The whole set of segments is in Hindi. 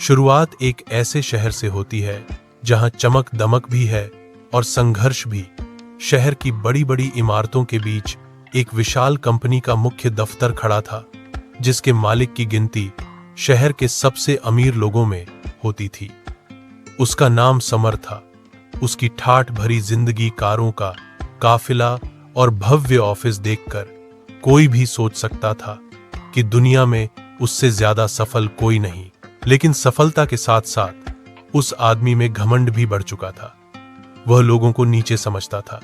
शुरुआत एक ऐसे शहर से होती है जहां चमक दमक भी है और संघर्ष भी। शहर की बड़ी बड़ी इमारतों के बीच एक विशाल कंपनी का मुख्य दफ्तर खड़ा था, जिसके मालिक की गिनती शहर के सबसे अमीर लोगों में होती थी। उसका नाम समर था। उसकी ठाठ भरी जिंदगी, कारों का काफिला और भव्य ऑफिस देखकर कोई भी सोच सकता था कि दुनिया में उससे ज्यादा सफल कोई नहीं। लेकिन सफलता के साथ साथ उस आदमी में घमंड भी बढ़ चुका था। वह लोगों को नीचे समझता था,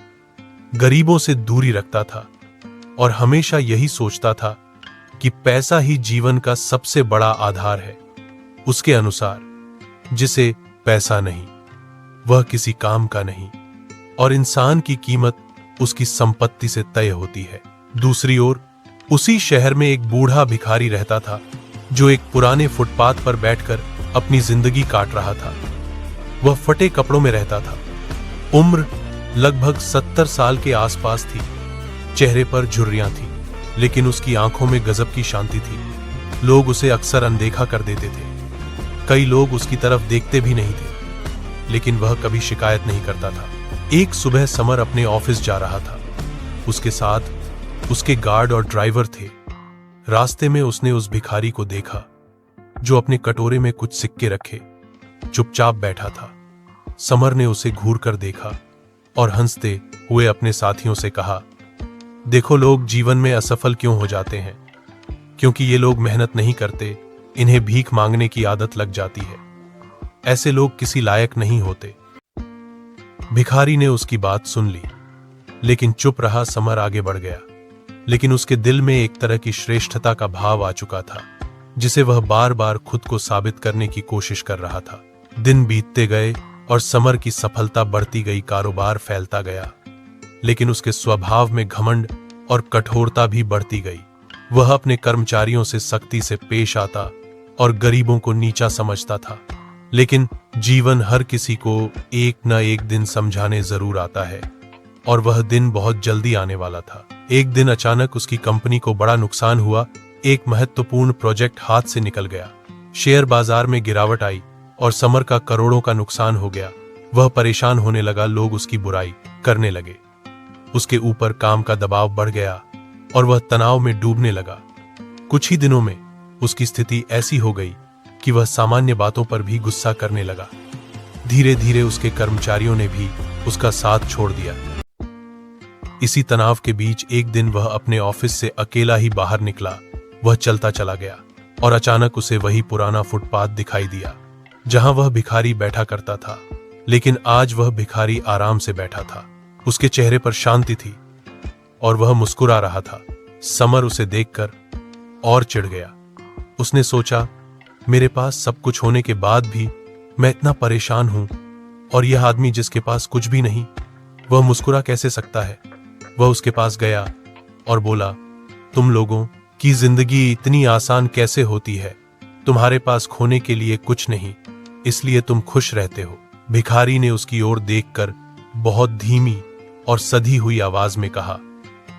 गरीबों से दूरी रखता था और हमेशा यही सोचता था कि पैसा ही जीवन का सबसे बड़ा आधार है। उसके अनुसार जिसे पैसा नहीं, वह किसी काम का नहीं और इंसान की कीमत उसकी संपत्ति से तय होती है। दूसरी ओर उसी शहर में एक बूढ़ा भिखारी रहता था, जो एक पुराने फुटपाथ पर बैठकर अपनी जिंदगी काट रहा था। वह फटे कपड़ों में रहता था। उम्र लगभग 70 साल के आसपास थी। चेहरे पर झुर्रियां थी, लेकिन उसकी आंखों में गजब की शांति थी। लोग उसे अक्सर अनदेखा कर देते थे। कई लोग उसकी तरफ देखते भी नहीं थे, लेकिन वह कभी शिकायत नहीं करता था। एक सुबह समर अपने ऑफिस जा रहा था। उसके साथ उसके गार्ड और ड्राइवर थे। रास्ते में उसने उस भिखारी को देखा, जो अपने कटोरे में कुछ सिक्के रखे चुपचाप बैठा था। समर ने उसे घूर कर देखा और हंसते हुए अपने साथियों से कहा, देखो, लोग जीवन में असफल क्यों हो जाते हैं? क्योंकि ये लोग मेहनत नहीं करते, इन्हें भीख मांगने की आदत लग जाती है। ऐसे लोग किसी लायक नहीं होते। भिखारी ने उसकी बात सुन ली, लेकिन चुप रहा। समर आगे बढ़ गया, लेकिन उसके दिल में एक तरह की श्रेष्ठता का भाव आ चुका था, जिसे वह बार बार खुद को साबित करने की कोशिश कर रहा था। दिन बीतते गए और समर की सफलता बढ़ती गई, कारोबार फैलता गया, लेकिन उसके स्वभाव में घमंड और कठोरता भी बढ़ती गई। वह अपने कर्मचारियों से सख्ती से पेश आता और गरीबों को नीचा समझता था। लेकिन जीवन हर किसी को एक न एक दिन समझाने जरूर आता है, और वह दिन बहुत जल्दी आने वाला था। एक दिन अचानक उसकी कंपनी को बड़ा नुकसान हुआ। एक महत्वपूर्ण प्रोजेक्ट हाथ से निकल गया। शेयर बाजार में गिरावट आई और समर का करोड़ों का नुकसान हो गया। वह परेशान होने लगा। लोग उसकी बुराई करने लगे। उसके ऊपर काम का दबाव बढ़ गया और वह तनाव में डूबने लगा। कुछ ही दिनों में उसकी स्थिति ऐसी हो गई कि वह सामान्य बातों पर भी गुस्सा करने लगा। धीरे धीरे उसके कर्मचारियों ने भी उसका साथ छोड़ दिया। इसी तनाव के बीच एक दिन वह अपने ऑफिस से अकेला ही बाहर निकला। वह चलता चला गया और अचानक उसे वही पुराना फुटपाथ दिखाई दिया, जहां वह भिखारी बैठा करता था। लेकिन आज वह भिखारी आराम से बैठा था। उसके चेहरे पर शांति थी और वह मुस्कुरा रहा था। समर उसे देखकर और चिढ़ गया। उसने सोचा, मेरे पास सब कुछ होने के बाद भी मैं इतना परेशान हूं, और यह आदमी जिसके पास कुछ भी नहीं, वह मुस्कुरा कैसे सकता है? वह उसके पास गया और बोला, तुम लोगों की जिंदगी इतनी आसान कैसे होती है? तुम्हारे पास खोने के लिए कुछ नहीं, इसलिए तुम खुश रहते हो। भिखारी ने उसकी ओर देखकर बहुत धीमी और सधी हुई आवाज में कहा,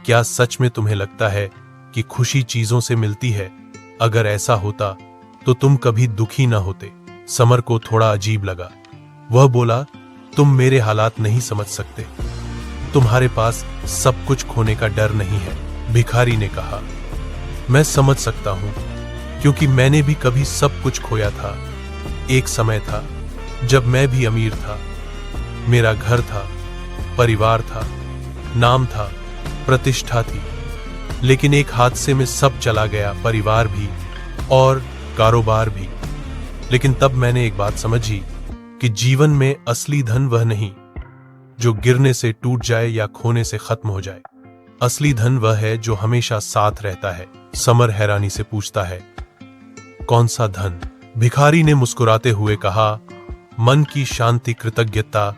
क्या सच में तुम्हें लगता है कि खुशी चीजों से मिलती है? अगर ऐसा होता तो तुम कभी दुखी न होते। समर को थोड़ा अजीब लगा। वह बोला, तुम मेरे हालात नहीं समझ सकते। तुम्हारे पास सब कुछ खोने का डर नहीं है। भिखारी ने कहा, मैं समझ सकता हूं, क्योंकि मैंने भी कभी सब कुछ खोया था। एक समय था जब मैं भी अमीर था। मेरा घर था, परिवार था, नाम था, प्रतिष्ठा थी। लेकिन एक हादसे में सब चला गया, परिवार भी और कारोबार भी। लेकिन तब मैंने एक बात समझी कि जीवन में असली धन वह नहीं जो गिरने से टूट जाए या खोने से खत्म हो जाए। असली धन वह है जो हमेशा साथ रहता है। समर हैरानी से पूछता है, कौन सा धन? भिखारी ने मुस्कुराते हुए कहा, मन की शांति, कृतज्ञता,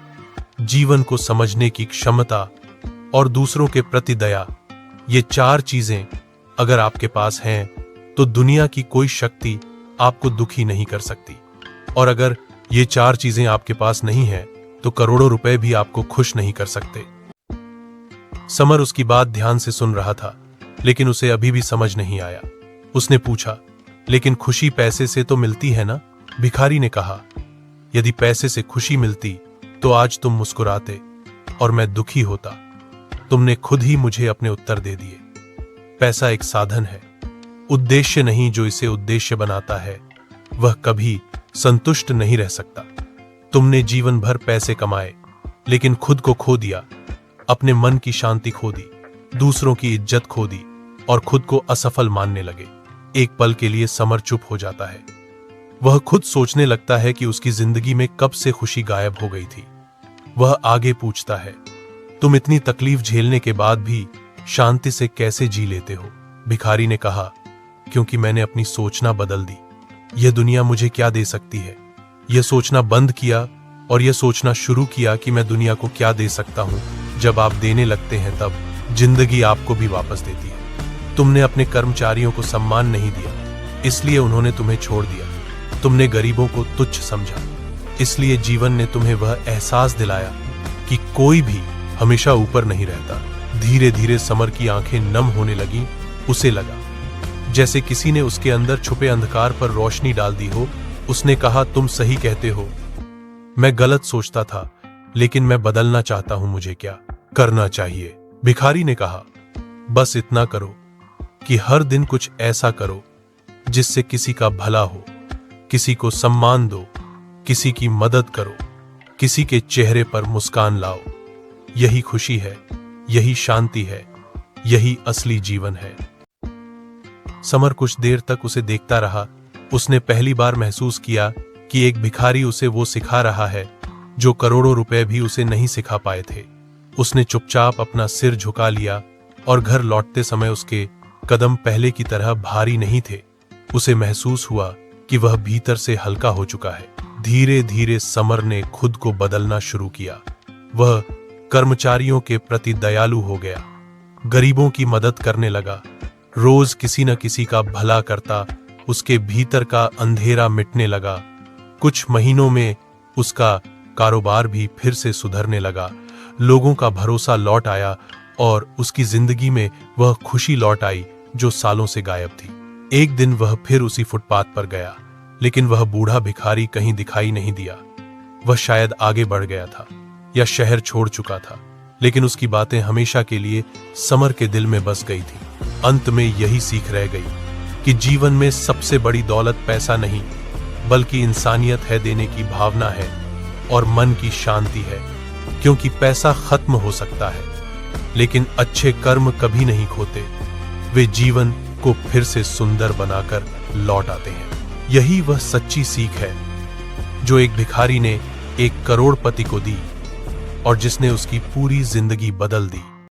जीवन को समझने की क्षमता और दूसरों के प्रति दया। ये 4 चीजें अगर आपके पास हैं तो दुनिया की कोई शक्ति आपको दुखी नहीं कर सकती। और अगर ये 4 चीजें आपके पास नहीं है तो करोड़ों रुपए भी आपको खुश नहीं कर सकते। समर उसकी बात ध्यान से सुन रहा था, लेकिन उसे अभी भी समझ नहीं आया। उसने पूछा, लेकिन खुशी पैसे से तो मिलती है ना? भिखारी ने कहा, यदि पैसे से खुशी मिलती तो आज तुम मुस्कुराते और मैं दुखी होता। तुमने खुद ही मुझे अपने उत्तर दे दिए। पैसा एक साधन है, उद्देश्य नहीं। जो इसे उद्देश्य बनाता है वह कभी संतुष्ट नहीं रह सकता। तुमने जीवन भर पैसे कमाए लेकिन खुद को खो दिया, अपने मन की शांति खो दी, दूसरों की इज्जत खो दी और खुद को असफल मानने लगे। एक पल के लिए समर चुप हो जाता है। वह खुद सोचने लगता है कि उसकी जिंदगी में कब से खुशी गायब हो गई थी। वह आगे पूछता है, तुम इतनी तकलीफ झेलने के बाद भी शांति से कैसे जी लेते हो? भिखारी ने कहा, क्योंकि मैंने अपनी सोचना बदल दी। यह दुनिया मुझे क्या दे सकती है, यह सोचना बंद किया और यह सोचना शुरू किया कि मैं दुनिया को क्या दे सकता हूं। जब आप देने लगते हैं तब जिंदगी आपको भी वापस देती है। तुमने अपने कर्मचारियों को सम्मान नहीं दिया, इसलिए उन्होंने तुम्हें छोड़ दिया। तुमने गरीबों को तुच्छ समझा, इसलिए जीवन ने तुम्हें वह एहसास दिलाया कि कोई भी हमेशा ऊपर नहीं रहता। धीरे धीरे समर की आंखें नम होने लगीं। उसे लगा जैसे किसी ने उसके अंदर छुपे अंधकार पर रोशनी डाल दी हो। उसने कहा, तुम सही कहते हो, मैं गलत सोचता था, लेकिन मैं बदलना चाहता हूं। मुझे क्या करना चाहिए? भिखारी ने कहा, बस इतना करो कि हर दिन कुछ ऐसा करो जिससे किसी का भला हो, किसी को सम्मान दो, किसी की मदद करो, किसी के चेहरे पर मुस्कान लाओ। यही खुशी है, यही शांति है, यही असली जीवन है। समर कुछ देर तक उसे देखता रहा। उसने पहली बार महसूस किया कि एक भिखारी उसे वो सिखा रहा है जो करोड़ों रुपए भी उसे नहीं सिखा पाए थे। उसने चुपचाप अपना सिर झुका लिया और घर लौटते समय उसके कदम पहले की तरह भारी नहीं थे। उसे महसूस हुआ कि वह भीतर से हल्का हो चुका है। धीरे धीरे समर ने खुद को बदलना शुरू किया। वह कर्मचारियों के प्रति दयालु हो गया, गरीबों की मदद करने लगा, रोज किसी न किसी का भला करता। उसके भीतर का अंधेरा मिटने लगा। कुछ महीनों में उसका कारोबार भी फिर से सुधरने लगा। लोगों का भरोसा लौट आया और उसकी जिंदगी में वह खुशी लौट आई जो सालों से गायब थी। एक दिन वह फिर उसी फुटपाथ पर गया, लेकिन वह बूढ़ा भिखारी कहीं दिखाई नहीं दिया। वह शायद आगे बढ़ गया था या शहर छोड़ चुका था, लेकिन उसकी बातें हमेशा के लिए समर के दिल में बस गई थी। अंत में यही सीख रह गई कि जीवन में सबसे बड़ी दौलत पैसा नहीं, बल्कि इंसानियत है, देने की भावना है और मन की शांति है। क्योंकि पैसा खत्म हो सकता है, लेकिन अच्छे कर्म कभी नहीं खोते। वे जीवन को फिर से सुंदर बनाकर लौट आते हैं। यही वह सच्ची सीख है जो एक भिखारी ने एक करोड़पति को दी और जिसने उसकी पूरी जिंदगी बदल दी।